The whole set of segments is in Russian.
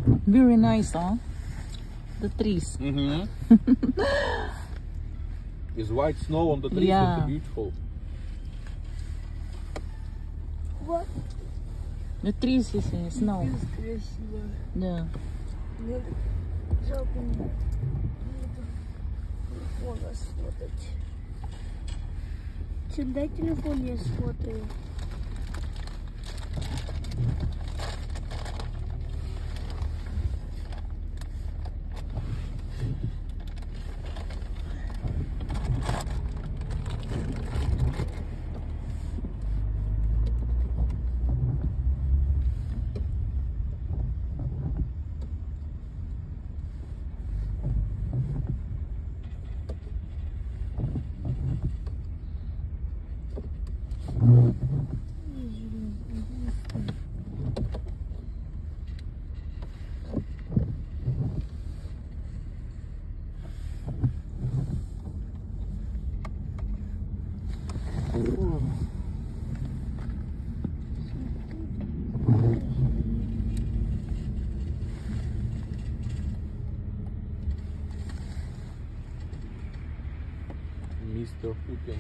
Very nice, huh? The trees. Is white snow on the trees. Yeah. It's beautiful. Вот. The trees is snow. Красиво. Да. Мне жалко не телефон сфотать. Че, дай телефон, я сфотаю. Мистер Путин.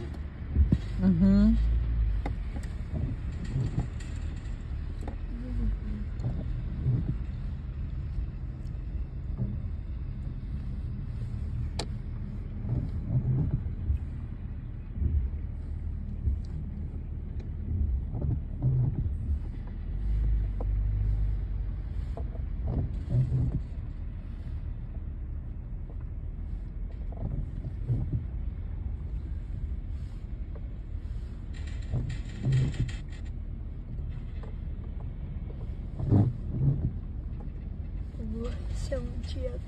Вот, самчек.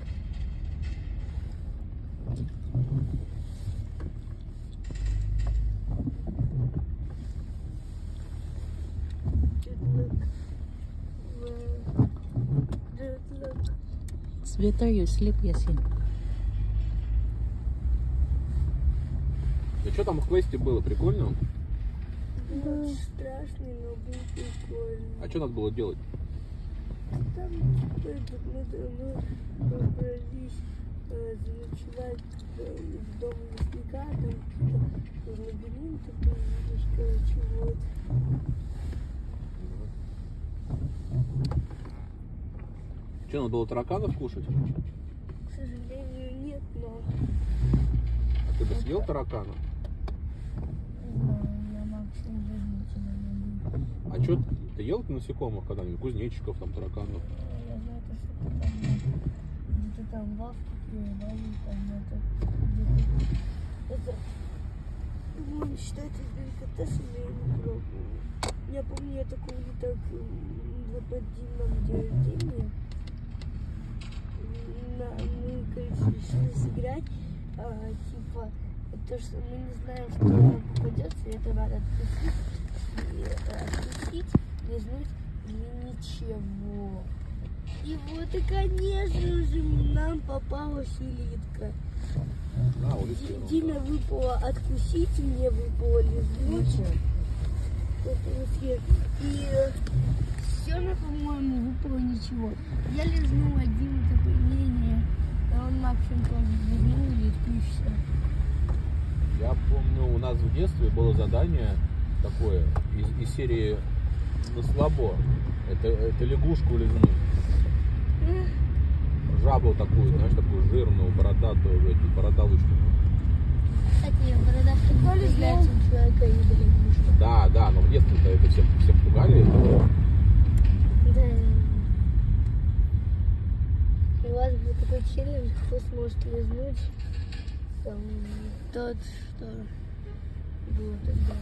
It's better you sleep, Yasin. Да что там в квесте было? Прикольно? Очень страшный, но был прикольно. А что надо было делать? Там мы добрались заночевать в дом лесника, там лабиринты появились, короче, вот. Что, надо было тараканов кушать? К сожалению, нет, но... А ты бы съел таракана? Я максимум возьму. А что, ты ел насекомых когда-нибудь? Кузнечиков, там, тараканов? Я знаю, что там где-то там в Африке, там это... Ну, считается деликатесом, я не пробовала. Я помню, я такого не так на день день рождения. Мы, короче, решили сыграть, типа, то, что мы не знаем, что нам попадется, и это надо откусить, лизнуть и ничего. И вот, и, конечно же, нам попалась улитка. Диме выпало откусить, мне выпало лизнуть. И Семе, по-моему, выпало ничего. Я лизнул один такой, не-не, а он максимум тоже лизнул улитку и все. Я помню, у нас в детстве было задание такое из серии на слабо. Это лягушку лизнуть. Жабу такую, знаешь, такую жирную, бородатую, бородавочку. Кстати, бородавки тоже являются у человека и лягушка. Да, но в детстве-то это всех пугали. Да. И у вас был такой челлендж, кто сможет лизнуть там, тот, что было тогда.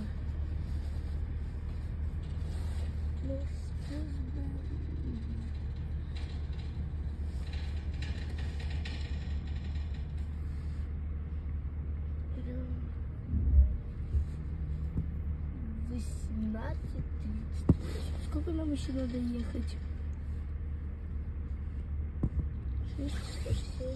Сколько нам еще надо ехать? 6, 7.